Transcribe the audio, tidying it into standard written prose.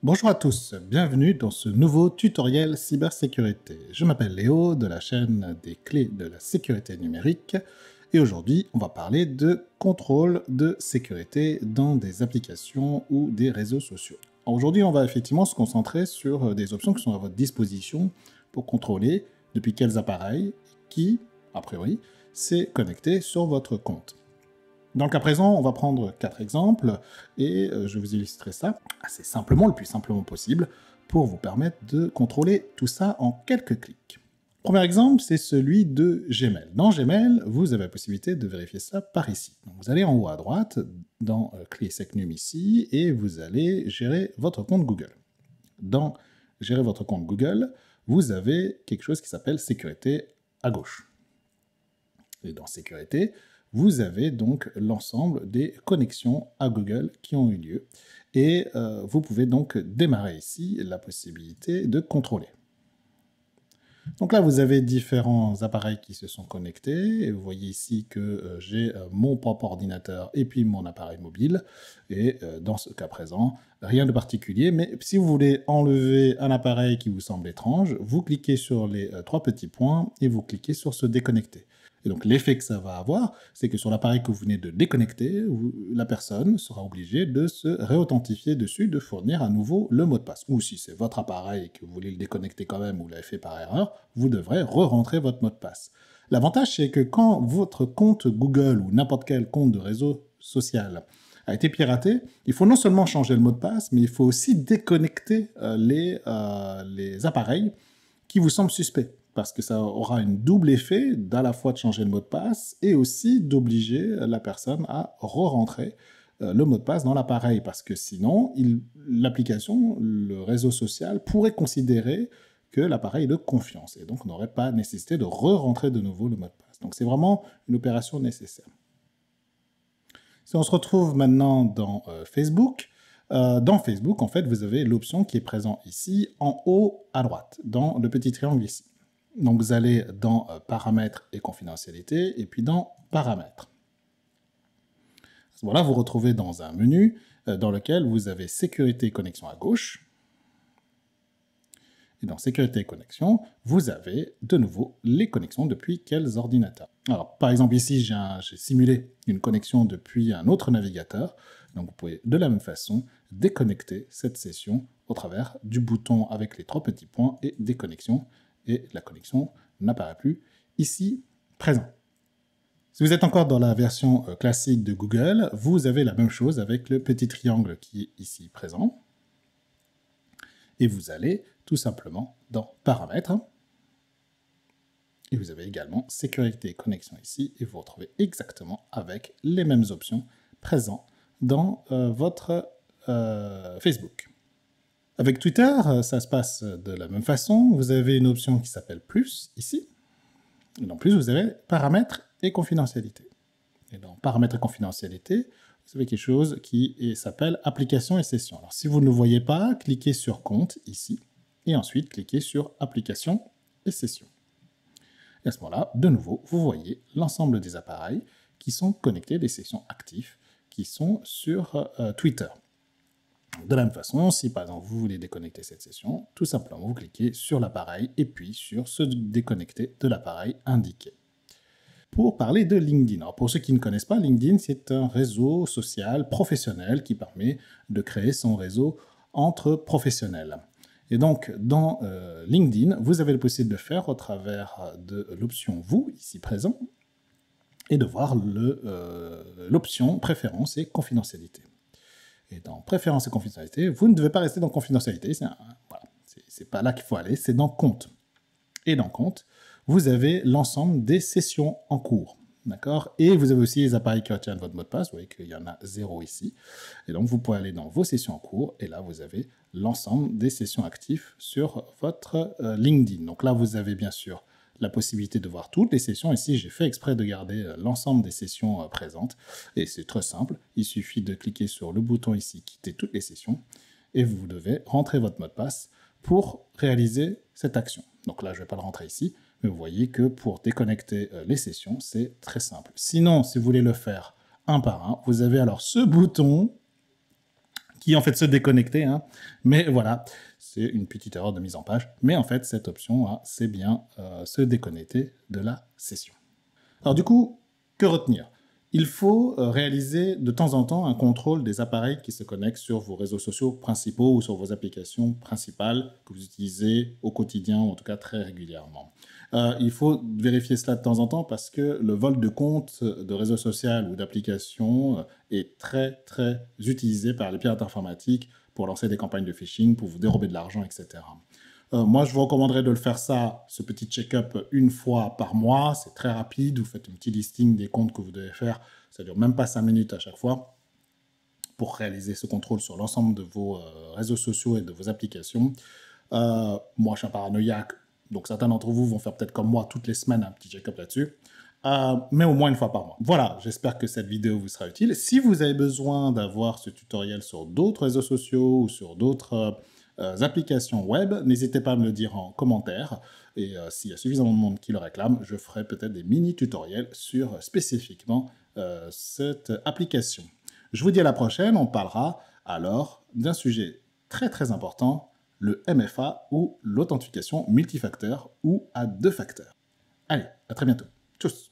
Bonjour à tous, bienvenue dans ce nouveau tutoriel cybersécurité. Je m'appelle Léo de la chaîne des clés de la sécurité numérique et aujourd'hui on va parler de contrôle de sécurité dans des applications ou des réseaux sociaux. Aujourd'hui on va effectivement se concentrer sur des options qui sont à votre disposition pour contrôler depuis quels appareils qui, a priori, s'est connecté sur votre compte. Dans le cas présent, on va prendre 4 exemples et je vais vous illustrer ça assez simplement, le plus simplement possible, pour vous permettre de contrôler tout ça en quelques clics. Premier exemple, c'est celui de Gmail. Dans Gmail, vous avez la possibilité de vérifier ça par ici. Donc vous allez en haut à droite, dans Clé SecNum ici, et vous allez gérer votre compte Google. Dans Gérer votre compte Google, vous avez quelque chose qui s'appelle Sécurité à gauche. Et dans Sécurité, vous avez donc l'ensemble des connexions à Google qui ont eu lieu. Et vous pouvez donc démarrer ici la possibilité de contrôler. Donc là, vous avez différents appareils qui se sont connectés. Et vous voyez ici que j'ai mon propre ordinateur et puis mon appareil mobile. Et dans ce cas présent, rien de particulier. Mais si vous voulez enlever un appareil qui vous semble étrange, vous cliquez sur les 3 petits points et vous cliquez sur se déconnecter. Et donc l'effet que ça va avoir, c'est que sur l'appareil que vous venez de déconnecter, la personne sera obligée de se réauthentifier dessus, de fournir à nouveau le mot de passe. Ou si c'est votre appareil et que vous voulez le déconnecter quand même ou vous l'avez fait par erreur, vous devrez re-rentrer votre mot de passe. L'avantage, c'est que quand votre compte Google ou n'importe quel compte de réseau social a été piraté, il faut non seulement changer le mot de passe, mais il faut aussi déconnecter les appareils qui vous semblent suspects, parce que ça aura un double effet d'à la fois de changer le mot de passe et aussi d'obliger la personne à re-rentrer le mot de passe dans l'appareil, parce que sinon, l'application, le réseau social, pourrait considérer que l'appareil est de confiance, et donc n'aurait pas nécessité de re-rentrer de nouveau le mot de passe. Donc c'est vraiment une opération nécessaire. Si on se retrouve maintenant dans Facebook, en fait, vous avez l'option qui est présente ici, en haut à droite, dans le petit triangle ici. Donc vous allez dans Paramètres et confidentialité, et puis dans Paramètres. À ce moment-là, vous vous retrouvez dans un menu dans lequel vous avez Sécurité et connexion à gauche. Et dans Sécurité et connexion, vous avez de nouveau les connexions depuis quels ordinateurs. Alors, par exemple, ici, j'ai simulé une connexion depuis un autre navigateur. Donc, vous pouvez de la même façon déconnecter cette session au travers du bouton avec les 3 petits points et déconnexion. Et la connexion n'apparaît plus ici présent. Si vous êtes encore dans la version classique de Google, vous avez la même chose avec le petit triangle qui est ici présent. Et vous allez tout simplement dans Paramètres. Et vous avez également Sécurité et connexion ici. Et vous vous retrouvez exactement avec les mêmes options présentes dans votre Facebook. Avec Twitter, ça se passe de la même façon. Vous avez une option qui s'appelle Plus, ici. Et dans Plus, vous avez Paramètres et confidentialité. Et dans Paramètres et confidentialité, vous avez quelque chose qui s'appelle Applications et sessions. Alors, si vous ne le voyez pas, cliquez sur Compte, ici, et ensuite cliquez sur Applications et sessions. Et à ce moment-là, de nouveau, vous voyez l'ensemble des appareils qui sont connectés, des sessions actives, qui sont sur Twitter. De la même façon, si par exemple vous voulez déconnecter cette session, tout simplement vous cliquez sur l'appareil et puis sur se déconnecter de l'appareil indiqué. Pour parler de LinkedIn. Alors pour ceux qui ne connaissent pas, LinkedIn, c'est un réseau social professionnel qui permet de créer son réseau entre professionnels. Et donc, dans LinkedIn, vous avez le possible de faire au travers de l'option « Vous », ici présent, et de voir l'option « Préférences et confidentialité ». Et dans Préférences et confidentialité, vous ne devez pas rester dans Confidentialité, c'est pas là qu'il faut aller, c'est dans Compte. Et dans Compte, vous avez l'ensemble des sessions en cours, d'accord? Et vous avez aussi les appareils qui retiennent votre mot de passe, vous voyez qu'il y en a 0 ici. Et donc, vous pouvez aller dans vos sessions en cours, et là, vous avez l'ensemble des sessions actives sur votre LinkedIn. Donc là, vous avez bien sûr la possibilité de voir toutes les sessions. Ici, j'ai fait exprès de garder l'ensemble des sessions présentes. Et c'est très simple. Il suffit de cliquer sur le bouton ici, quitter toutes les sessions, et vous devez rentrer votre mot de passe pour réaliser cette action. Donc là, je ne vais pas le rentrer ici, mais vous voyez que pour déconnecter les sessions, c'est très simple. Sinon, si vous voulez le faire un par un, vous avez alors ce bouton qui en fait se déconnecter, hein. Mais voilà, c'est une petite erreur de mise en page. Mais en fait, cette option, hein, c'est bien se déconnecter de la session. Alors du coup, que retenir? Il faut réaliser de temps en temps un contrôle des appareils qui se connectent sur vos réseaux sociaux principaux ou sur vos applications principales que vous utilisez au quotidien ou en tout cas très régulièrement. Il faut vérifier cela de temps en temps parce que le vol de compte de réseau social ou d'application est très très utilisé par les pirates informatiques pour lancer des campagnes de phishing, pour vous dérober de l'argent, etc. Moi, je vous recommanderais de le faire ça, ce petit check-up, une fois par mois. C'est très rapide. Vous faites un petit listing des comptes que vous devez faire. Ça dure même pas 5 minutes à chaque fois pour réaliser ce contrôle sur l'ensemble de vos réseaux sociaux et de vos applications. Moi, je suis un paranoïaque, donc certains d'entre vous vont faire peut-être comme moi toutes les semaines un petit check-up là-dessus. Mais au moins une fois par mois. Voilà, j'espère que cette vidéo vous sera utile. Si vous avez besoin d'avoir ce tutoriel sur d'autres réseaux sociaux ou sur d'autres applications web, n'hésitez pas à me le dire en commentaire. Et s'il y a suffisamment de monde qui le réclame, je ferai peut-être des mini-tutoriels sur spécifiquement cette application. Je vous dis à la prochaine, on parlera alors d'un sujet très très important, le MFA ou l'authentification multifacteur ou à deux facteurs. Allez, à très bientôt. Tchuss!